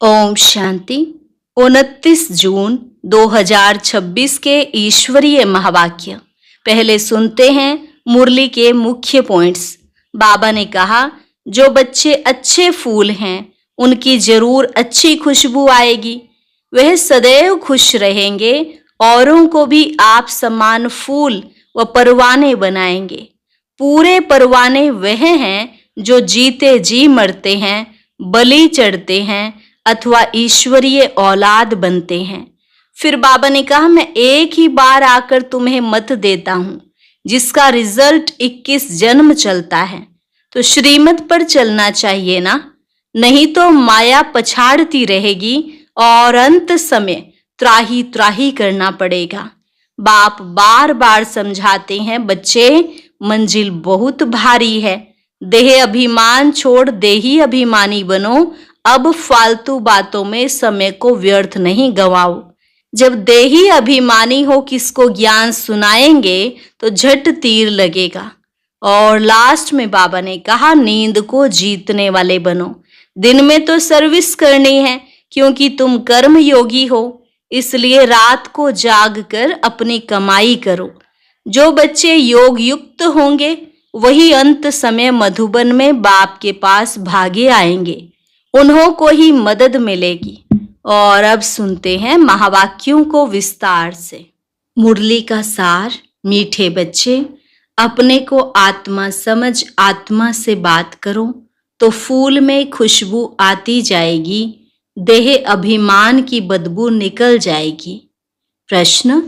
ओम शांति। 29 जून 2026 के ईश्वरीय महावाक्य। पहले सुनते हैं मुरली के मुख्य पॉइंट्स। बाबा ने कहा, जो बच्चे अच्छे फूल हैं उनकी जरूर अच्छी खुशबू आएगी। वह सदैव खुश रहेंगे, औरों को भी आप समान फूल व परवाने बनाएंगे। पूरे परवाने वह हैं जो जीते जी मरते हैं, बलि चढ़ते हैं अथवा ईश्वरीय औलाद बनते हैं। फिर बाबा ने कहा, मैं एक ही बार आकर तुम्हें मत देता हूं जिसका रिजल्ट 21 जन्म चलता है। तो श्रीमत पर चलना चाहिए ना, नहीं तो माया पछाड़ती रहेगी और अंत समय त्राही त्राही करना पड़ेगा। बाप बार बार समझाते हैं, बच्चे मंजिल बहुत भारी है। देह अभिमान छोड़ देही अभिमानी बनो। अब फालतू बातों में समय को व्यर्थ नहीं गवाओ। जब देही अभिमानी हो किसको ज्ञान सुनाएंगे तो झट तीर लगेगा। और लास्ट में बाबा ने कहा, नींद को जीतने वाले बनो। दिन में तो सर्विस करनी है क्योंकि तुम कर्म योगी हो, इसलिए रात को जाग कर अपनी कमाई करो। जो बच्चे योग युक्त होंगे वही अंत समय मधुबन में बाप के पास भागे आएंगे, उन्हों को ही मदद मिलेगी। और अब सुनते हैं महावाक्यों को विस्तार से। मुरली का सार। मीठे बच्चे, अपने को आत्मा समझ आत्मा से बात करो तो फूल में खुशबू आती जाएगी, देह अभिमान की बदबू निकल जाएगी। प्रश्न,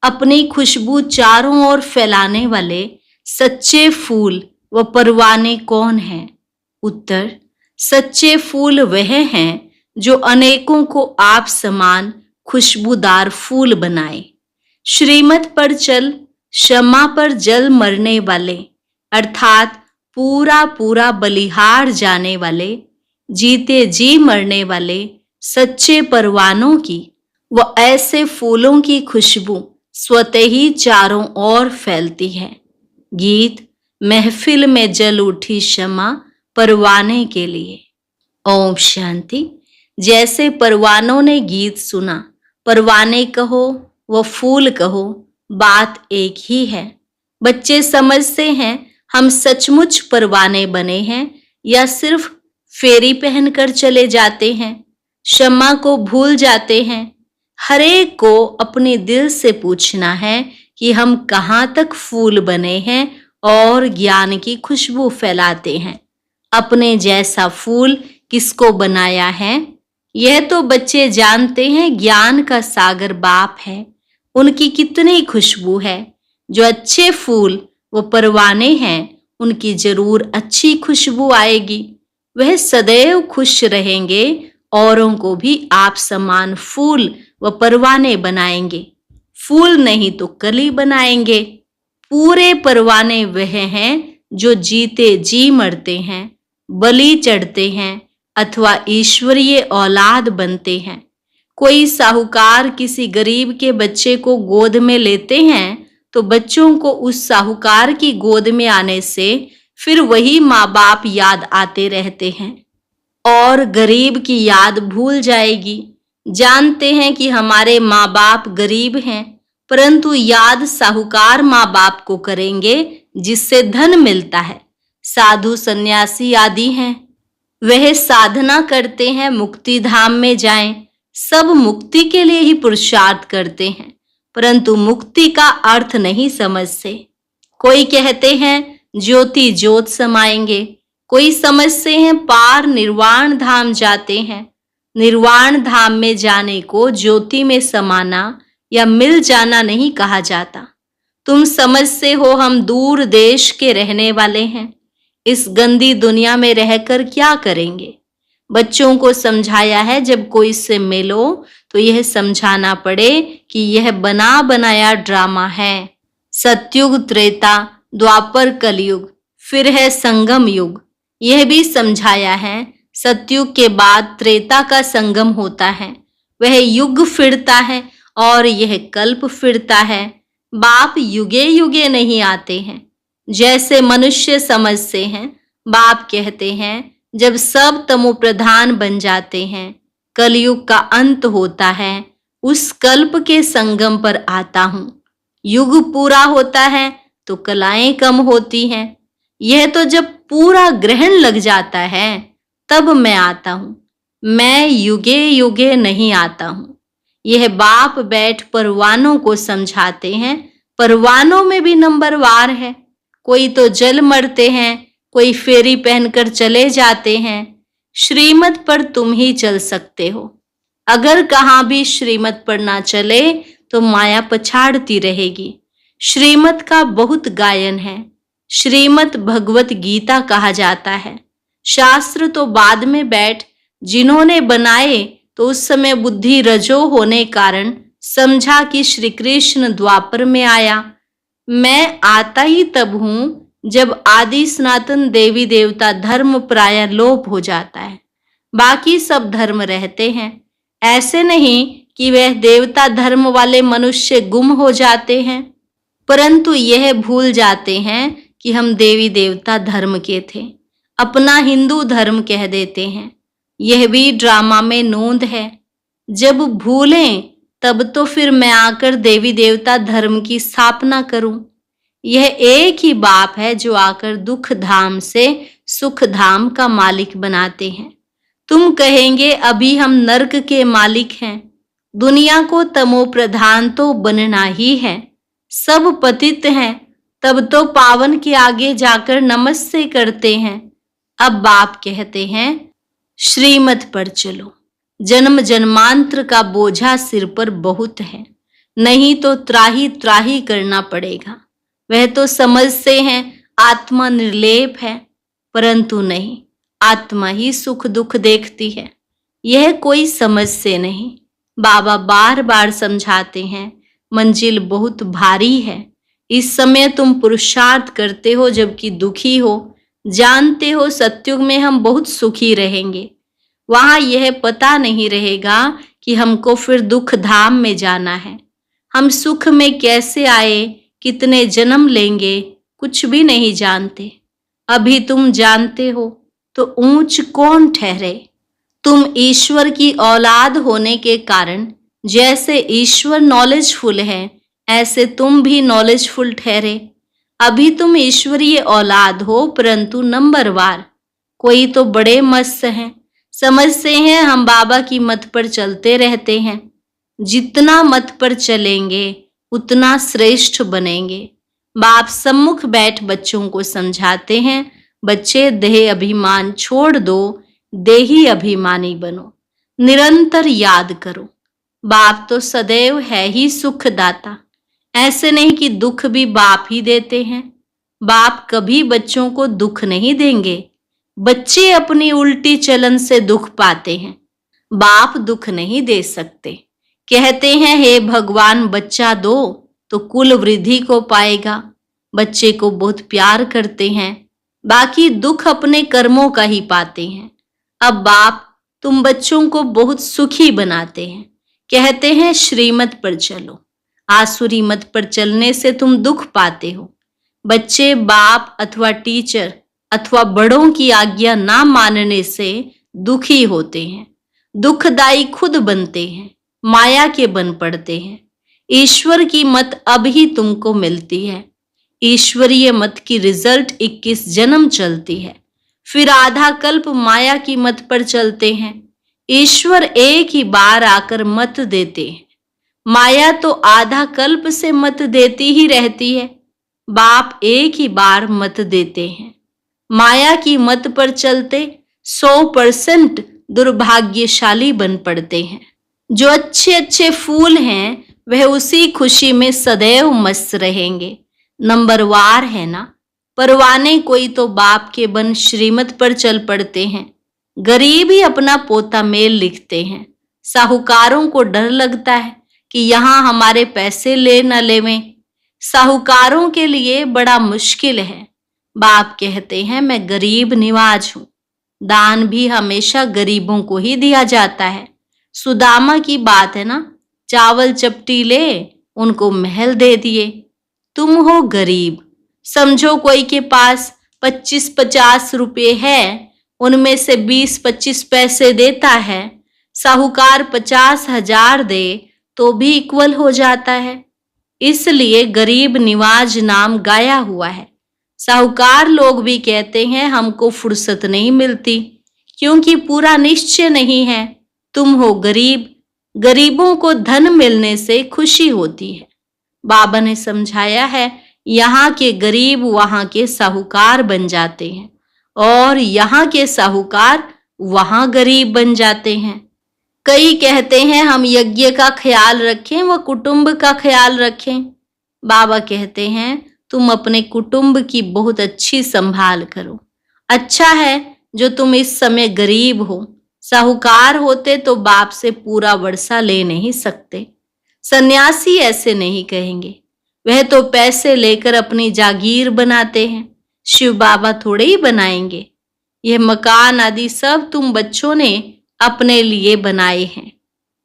अपनी खुशबू चारों ओर फैलाने वाले सच्चे फूल व परवाने कौन हैं? उत्तर, सच्चे फूल वह हैं जो अनेकों को आप समान खुशबूदार फूल बनाए। श्रीमत पर चल, क्षमा पर जल मरने वाले, अर्थात पूरा पूरा बलिहार जाने वाले, जीते जी मरने वाले सच्चे परवानों की व ऐसे फूलों की खुशबू स्वतः ही चारों ओर फैलती है। गीत। महफिल में जल उठी क्षमा परवाने के लिए। ओम शांति। जैसे परवानों ने गीत सुना, परवाने कहो व फूल कहो, बात एक ही है। बच्चे समझते हैं हम सचमुच परवाने बने हैं या सिर्फ फेरी पहनकर चले जाते हैं, क्षमा को भूल जाते हैं। हर एक को अपने दिल से पूछना है कि हम कहाँ तक फूल बने हैं और ज्ञान की खुशबू फैलाते हैं। अपने जैसा फूल किसको बनाया है? यह तो बच्चे जानते हैं, ज्ञान का सागर बाप है, उनकी कितनी खुशबू है। जो अच्छे फूल व परवाने हैं उनकी जरूर अच्छी खुशबू आएगी। वह सदैव खुश रहेंगे, औरों को भी आप समान फूल व परवाने बनाएंगे। फूल नहीं तो कली बनाएंगे। पूरे परवाने वह हैं जो जीते जी मरते हैं, बलि चढ़ते हैं अथवा ईश्वरीय औलाद बनते हैं। कोई साहूकार किसी गरीब के बच्चे को गोद में लेते हैं तो बच्चों को उस साहूकार की गोद में आने से फिर वही माँ बाप याद आते रहते हैं और गरीब की याद भूल जाएगी। जानते हैं कि हमारे माँ बाप गरीब हैं, परंतु याद साहूकार माँ बाप को करेंगे जिससे धन मिलता है। साधु सन्यासी आदि हैं, वह साधना करते हैं मुक्ति धाम में जाएं। सब मुक्ति के लिए ही पुरुषार्थ करते हैं, परंतु मुक्ति का अर्थ नहीं समझते। कोई कहते हैं ज्योति ज्योत समाएंगे, कोई समझते हैं पार निर्वाण धाम जाते हैं। निर्वाण धाम में जाने को ज्योति में समाना या मिल जाना नहीं कहा जाता। तुम समझते हो हम दूर देश के रहने वाले हैं, इस गंदी दुनिया में रहकर क्या करेंगे? बच्चों को समझाया है, जब कोई से मिलो तो यह समझाना पड़े कि यह बना बनाया ड्रामा है। सतयुग, त्रेता, द्वापर, कलयुग, फिर है संगम युग। यह भी समझाया है, सतयुग के बाद त्रेता का संगम होता है, वह युग फिरता है और यह कल्प फिरता है। बाप युगे युगे नहीं आते हैं जैसे मनुष्य समझते हैं। बाप कहते हैं जब सब तमो प्रधान बन जाते हैं, कलयुग का अंत होता है, उस कल्प के संगम पर आता हूँ। युग पूरा होता है तो कलाएं कम होती हैं। यह तो जब पूरा ग्रहण लग जाता है तब मैं आता हूँ। मैं युगे युगे नहीं आता हूँ। यह बाप बैठ परवानों को समझाते हैं। परवानों में भी नंबरवार है। कोई तो जल मरते हैं, कोई फेरी पहनकर चले जाते हैं। श्रीमत पर तुम ही चल सकते हो। अगर कहाँ भी श्रीमत पर ना चले तो माया पछाड़ती रहेगी। श्रीमत का बहुत गायन है। श्रीमत भगवत गीता कहा जाता है। शास्त्र तो बाद में बैठ जिन्होंने बनाए तो उस समय बुद्धि रजो होने कारण समझा कि श्री कृष्ण द्वापर में आया। मैं आता ही तब हूं जब आदि सनातन देवी देवता धर्म प्राय लोप हो जाता है। बाकी सब धर्म रहते हैं। ऐसे नहीं कि वह देवता धर्म वाले मनुष्य गुम हो जाते हैं, परंतु यह भूल जाते हैं कि हम देवी देवता धर्म के थे। अपना हिंदू धर्म कह देते हैं। यह भी ड्रामा में नोंद है। जब भूलें तब तो फिर मैं आकर देवी देवता धर्म की स्थापना करूं। यह एक ही बाप है जो आकर दुख धाम से सुख धाम का मालिक बनाते हैं। तुम कहेंगे अभी हम नरक के मालिक हैं। दुनिया को तमो प्रधान तो बनना ही है। सब पतित हैं, तब तो पावन के आगे जाकर नमस्ते करते हैं। अब बाप कहते हैं श्रीमत पर चलो। जन्म जन्मांतर का बोझा सिर पर बहुत है, नहीं तो त्राही त्राही करना पड़ेगा। वह तो समझते हैं आत्मा निर्लेप है, परंतु नहीं, आत्मा ही सुख दुख देखती है। यह कोई समझ से नहीं। बाबा बार बार समझाते हैं मंजिल बहुत भारी है। इस समय तुम पुरुषार्थ करते हो जबकि दुखी हो। जानते हो सतयुग में हम बहुत सुखी रहेंगे। वहां यह पता नहीं रहेगा कि हमको फिर दुख धाम में जाना है। हम सुख में कैसे आए, कितने जन्म लेंगे, कुछ भी नहीं जानते। अभी तुम जानते हो तो ऊंच कौन ठहरे। तुम ईश्वर की औलाद होने के कारण जैसे ईश्वर नॉलेजफुल है, ऐसे तुम भी नॉलेजफुल ठहरे। अभी तुम ईश्वरीय औलाद हो, परंतु नंबरवार। कोई तो बड़े मस्त हैं, समझते हैं हम बाबा की मत पर चलते रहते हैं। जितना मत पर चलेंगे उतना श्रेष्ठ बनेंगे। बाप सम्मुख बैठ बच्चों को समझाते हैं, बच्चे देह अभिमान छोड़ दो, देही अभिमानी बनो। निरंतर याद करो, बाप तो सदैव है ही सुखदाता। ऐसे नहीं कि दुख भी बाप ही देते हैं। बाप कभी बच्चों को दुख नहीं देंगे। बच्चे अपनी उल्टी चलन से दुख पाते हैं। बाप दुख नहीं दे सकते। कहते हैं हे भगवान बच्चा दो तो कुल वृद्धि को पाएगा। बच्चे को बहुत प्यार करते हैं, बाकी दुख अपने कर्मों का ही पाते हैं। अब बाप तुम बच्चों को बहुत सुखी बनाते हैं। कहते हैं श्रीमत पर चलो। आसुरी मत पर चलने से तुम दुख पाते हो। बच्चे बाप अथवा टीचर अथवा बड़ों की आज्ञा ना मानने से दुखी होते हैं। दुखदाई खुद बनते हैं, माया के बन पड़ते हैं। ईश्वर की मत अब ही तुमको मिलती है। ईश्वरीय मत की रिजल्ट 21 जन्म चलती है, फिर आधा कल्प माया की मत पर चलते हैं। ईश्वर एक ही बार आकर मत देते हैं। माया तो आधा कल्प से मत देती ही रहती है। बाप एक ही बार मत देते हैं। माया की मत पर चलते 100% दुर्भाग्यशाली बन पड़ते हैं। जो अच्छे अच्छे फूल हैं वह उसी खुशी में सदैव मस्त रहेंगे। नंबरवार है ना। परवाने कोई तो बाप के बन श्रीमत पर चल पड़ते हैं। गरीब ही अपना पोता मेल लिखते हैं। साहूकारों को डर लगता है कि यहाँ हमारे पैसे ले न लेवें। साहूकारों के लिए बड़ा मुश्किल है। बाप कहते हैं मैं गरीब निवाज हूं। दान भी हमेशा गरीबों को ही दिया जाता है। सुदामा की बात है ना, चावल चपटी ले उनको महल दे दिए। तुम हो गरीब। समझो कोई के पास 25-50 रुपए है, उनमें से 20-25 पैसे देता है। साहूकार 50,000 दे तो भी इक्वल हो जाता है। इसलिए गरीब निवाज नाम गाया हुआ है। साहूकार लोग भी कहते हैं हमको फुर्सत नहीं मिलती क्योंकि पूरा निश्चय नहीं है। तुम हो गरीब, गरीबों को धन मिलने से खुशी होती है। बाबा ने समझाया है यहाँ के गरीब वहां के साहूकार बन जाते हैं और यहाँ के साहूकार वहां गरीब बन जाते हैं। कई कहते हैं हम यज्ञ का ख्याल रखें व कुटुंब का ख्याल रखें। बाबा कहते हैं तुम अपने कुटुंब की बहुत अच्छी संभाल करो। अच्छा है जो तुम इस समय गरीब हो। साहूकार होते तो बाप से पूरा वर्षा ले नहीं सकते। सन्यासी ऐसे नहीं कहेंगे, वह तो पैसे लेकर अपनी जागीर बनाते हैं। शिव बाबा थोड़े ही बनाएंगे। यह मकान आदि सब तुम बच्चों ने अपने लिए बनाए हैं।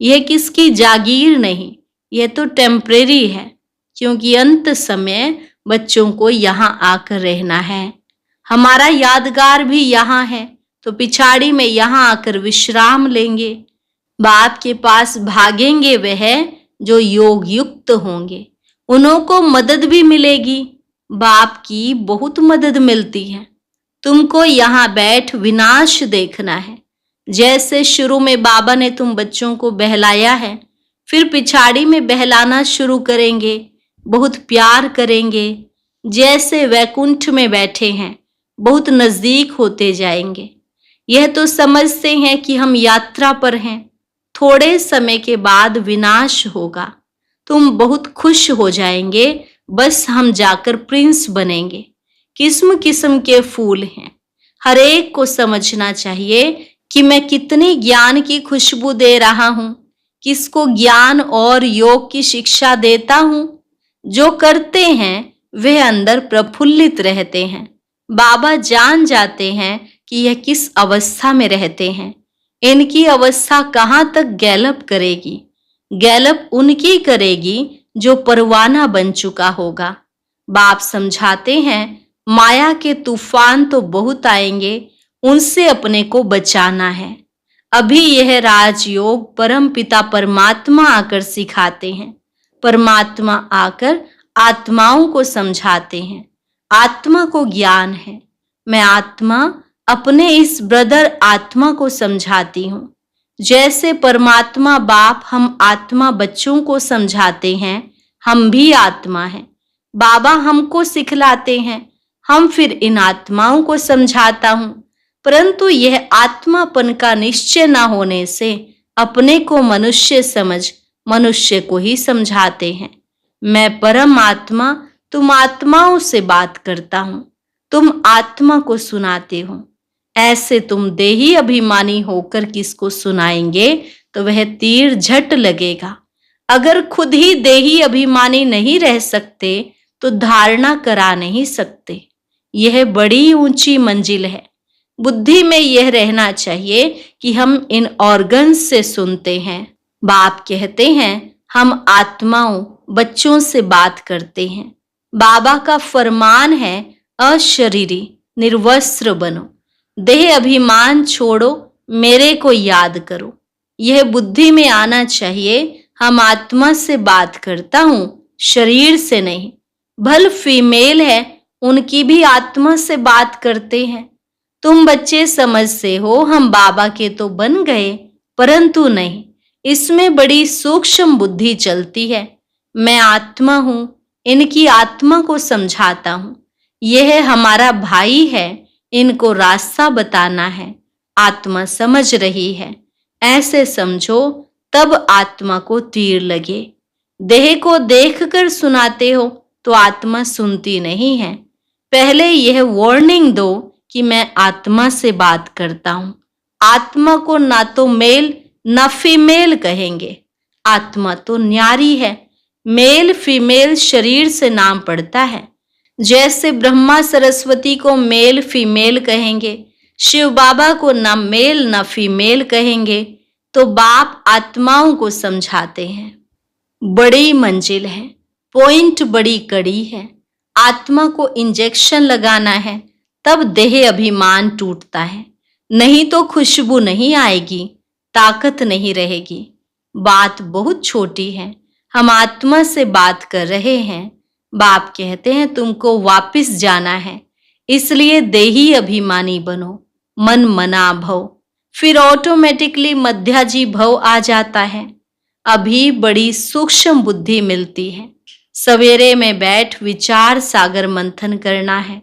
यह किसकी जागीर नहीं, यह तो टेम्परेरी है क्योंकि अंत समय बच्चों को यहाँ आकर रहना है। हमारा यादगार भी यहाँ है तो पिछाड़ी में यहाँ आकर विश्राम लेंगे। बाप के पास भागेंगे वह जो योग युक्त होंगे, उन्हों को मदद भी मिलेगी। बाप की बहुत मदद मिलती है। तुमको यहाँ बैठ विनाश देखना है। जैसे शुरू में बाबा ने तुम बच्चों को बहलाया है, फिर पिछाड़ी में बहलाना शुरू करेंगे, बहुत प्यार करेंगे। जैसे वैकुंठ में बैठे हैं, बहुत नजदीक होते जाएंगे। यह तो समझते हैं कि हम यात्रा पर हैं, थोड़े समय के बाद विनाश होगा। तुम बहुत खुश हो जाएंगे, बस हम जाकर प्रिंस बनेंगे। किस्म किस्म के फूल हैं। हर एक को समझना चाहिए कि मैं कितनी ज्ञान की खुशबू दे रहा हूँ, किसको ज्ञान और योग की शिक्षा देता हूँ। जो करते हैं वे अंदर प्रफुल्लित रहते हैं। बाबा जान जाते हैं कि यह किस अवस्था में रहते हैं। इनकी अवस्था कहाँ तक गैलप करेगी। गैलप उनकी करेगी जो परवाना बन चुका होगा। बाप समझाते हैं माया के तूफान तो बहुत आएंगे, उनसे अपने को बचाना है। अभी यह राजयोग परम पिता परमात्मा आकर सिखाते हैं। परमात्मा आकर आत्माओं को समझाते हैं। आत्मा को ज्ञान है। मैं आत्मा अपने इस ब्रदर आत्मा को समझाती हूँ। जैसे परमात्मा बाप हम आत्मा बच्चों को समझाते हैं, हम भी आत्मा हैं। बाबा हमको सिखलाते हैं, हम फिर इन आत्माओं को समझाता हूँ। परंतु यह आत्मापन का निश्चय न होने से अपने को मनुष्य समझ मनुष्य को ही समझाते हैं। मैं परम आत्मा तुम आत्माओं से बात करता हूँ, तुम आत्मा को सुनाते हो। ऐसे तुम देही अभिमानी होकर किसको सुनाएंगे तो वह तीर झट लगेगा। अगर खुद ही देही अभिमानी नहीं रह सकते तो धारणा करा नहीं सकते। यह बड़ी ऊंची मंजिल है। बुद्धि में यह रहना चाहिए कि हम इन ऑर्गन्स से सुनते हैं। बाप कहते हैं हम आत्माओं बच्चों से बात करते हैं। बाबा का फरमान है अशरीरी निर्वस्त्र बनो, देह अभिमान छोड़ो, मेरे को याद करो। यह बुद्धि में आना चाहिए हम आत्मा से बात करता हूँ, शरीर से नहीं। भल फीमेल है, उनकी भी आत्मा से बात करते हैं। तुम बच्चे समझते हो हम बाबा के तो बन गए, परंतु नहीं, इसमें बड़ी सूक्ष्म बुद्धि चलती है। मैं आत्मा हूँ, इनकी आत्मा को समझाता हूँ। यह हमारा भाई है, इनको रास्ता बताना है। आत्मा समझ रही है, ऐसे समझो, तब आत्मा को तीर लगे। देह को देखकर सुनाते हो तो आत्मा सुनती नहीं है। पहले यह वार्निंग दो कि मैं आत्मा से बात करता हूँ। आत्मा को ना तो मेल ना फीमेल कहेंगे। आत्मा तो न्यारी है। मेल फीमेल शरीर से नाम पड़ता है। जैसे ब्रह्मा सरस्वती को मेल फीमेल कहेंगे, शिव बाबा को ना मेल ना फीमेल कहेंगे, तो बाप आत्माओं को समझाते हैं। बड़ी मंजिल है, पॉइंट बड़ी कड़ी है। आत्मा को इंजेक्शन लगाना है, तब देह अभिमान टूटता है। नहीं तो खुशबू नहीं आएगी। ताकत नहीं रहेगी। बात बहुत छोटी है, हम आत्मा से बात कर रहे हैं। बाप कहते हैं तुमको वापस जाना है, इसलिए देही अभिमानी बनो, मन मना भव। फिर ऑटोमेटिकली मध्याजी भव आ जाता है। अभी बड़ी सूक्ष्म बुद्धि मिलती है। सवेरे में बैठ विचार सागर मंथन करना है।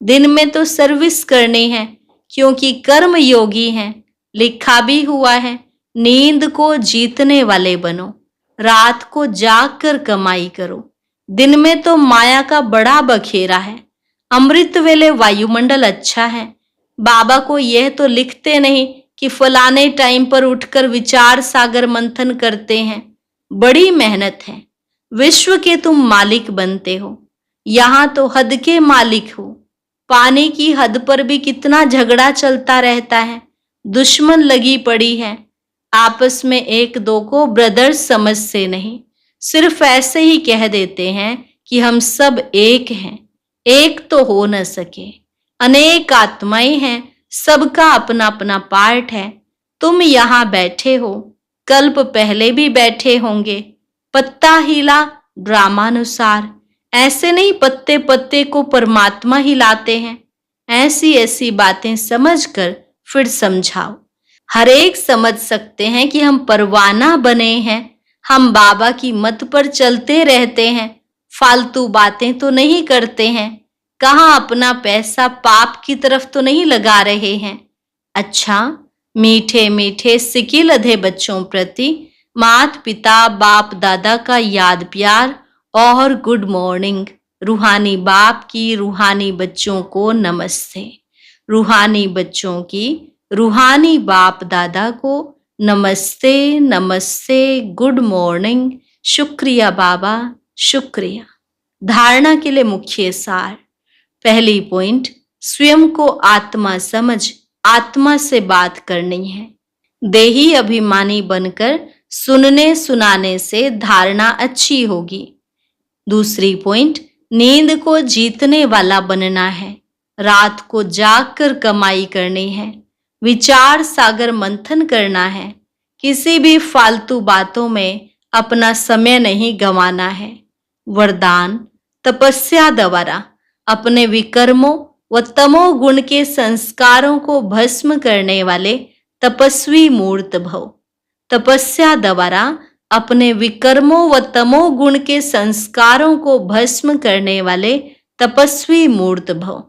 दिन में तो सर्विस करनी है, क्योंकि कर्म योगी हैं। लिखा भी हुआ है, नींद को जीतने वाले बनो, रात को जाग कर कमाई करो। दिन में तो माया का बड़ा बखेरा है। अमृत वेले वायुमंडल अच्छा है। बाबा को यह तो लिखते नहीं कि फलाने टाइम पर उठकर विचार सागर मंथन करते हैं। बड़ी मेहनत है। विश्व के तुम मालिक बनते हो, यहाँ तो हद के मालिक हो। पानी की हद पर भी कितना झगड़ा चलता रहता है, दुश्मन लगी पड़ी है। आपस में एक दो को ब्रदर्स समझते नहीं, सिर्फ ऐसे ही कह देते हैं कि हम सब एक हैं। एक तो हो न सके, अनेक आत्माएं हैं, सबका अपना अपना पार्ट है। तुम यहाँ बैठे हो, कल्प पहले भी बैठे होंगे। पत्ता हिला ड्रामानुसार, ऐसे नहीं पत्ते पत्ते को परमात्मा हिलाते हैं। ऐसी ऐसी बातें समझकर फिर समझाओ। हर एक समझ सकते हैं कि हम परवाना बने हैं। हम बाबा की मत पर चलते रहते हैं, फालतू बातें तो नहीं करते हैं। कहाँ अपना पैसा पाप की तरफ तो नहीं लगा रहे हैं। अच्छा, मीठे मीठे सिकिल अधे बच्चों प्रति माता पिता बाप दादा का याद प्यार और गुड मॉर्निंग। रूहानी बाप की रूहानी बच्चों को नमस्ते। रूहानी बच्चों की रूहानी बाप दादा को नमस्ते नमस्ते, गुड मॉर्निंग। शुक्रिया बाबा, शुक्रिया। धारणा के लिए मुख्य सार। पहली पॉइंट, स्वयं को आत्मा समझ आत्मा से बात करनी है। देही अभिमानी बनकर सुनने सुनाने से धारणा अच्छी होगी। दूसरी पॉइंट, नींद को जीतने वाला बनना है। रात को जाग कर कमाई करनी है। विचार सागर मंथन करना है। किसी भी फालतू बातों में अपना समय नहीं गंवाना है। वरदान, तपस्या द्वारा अपने विकर्मों व तमोगुण के संस्कारों को भस्म करने वाले तपस्वी मूर्त भव। तपस्या द्वारा अपने विकर्मों व तमोगुण के संस्कारों को भस्म करने वाले तपस्वी मूर्त भव।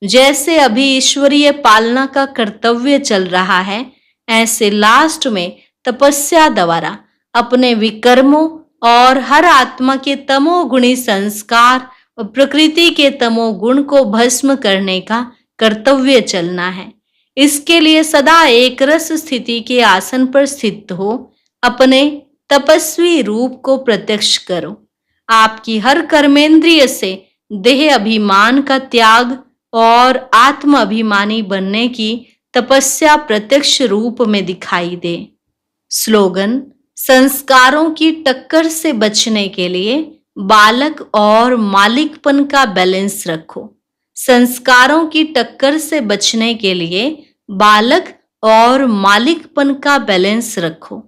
जैसे अभी ईश्वरीय पालना का कर्तव्य चल रहा है, ऐसे लास्ट में तपस्या द्वारा अपने विकर्मों और हर आत्मा के तमोगुणी संस्कार और प्रकृति के तमोगुण को भस्म करने का कर्तव्य चलना है। इसके लिए सदा एक रस स्थिति के आसन पर स्थित हो अपने तपस्वी रूप को प्रत्यक्ष करो। आपकी हर कर्मेंद्रिय से देह अभिमान का त्याग और आत्म अभिमानी बनने की तपस्या प्रत्यक्ष रूप में दिखाई दे। स्लोगन, संस्कारों की टक्कर से बचने के लिए बालक और मालिकपन का बैलेंस रखो। संस्कारों की टक्कर से बचने के लिए बालक और मालिकपन का बैलेंस रखो।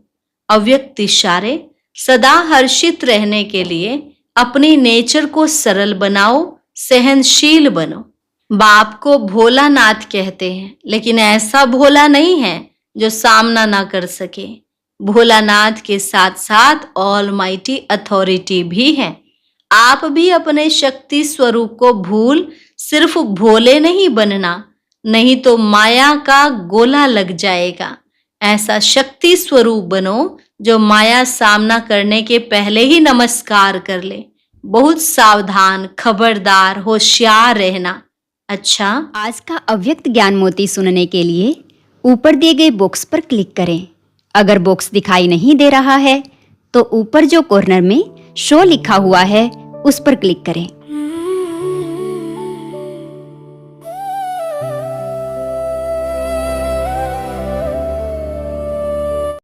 अव्यक्त इशारे, सदा हर्षित रहने के लिए अपनी नेचर को सरल बनाओ, सहनशील बनो। बाप को भोलानाथ कहते हैं, लेकिन ऐसा भोला नहीं है जो सामना ना कर सके। भोलानाथ के साथ साथ ऑलमाइटी अथॉरिटी भी है। आप भी अपने शक्ति स्वरूप को भूल सिर्फ भोले नहीं बनना, नहीं तो माया का गोला लग जाएगा। ऐसा शक्ति स्वरूप बनो जो माया सामना करने के पहले ही नमस्कार कर ले। बहुत सावधान, खबरदार, होशियार रहना। अच्छा, आज का अव्यक्त ज्ञान मोती सुनने के लिए ऊपर दिए गए बॉक्स पर क्लिक करें। अगर बॉक्स दिखाई नहीं दे रहा है तो ऊपर जो कॉर्नर में शो लिखा हुआ है उस पर क्लिक करें।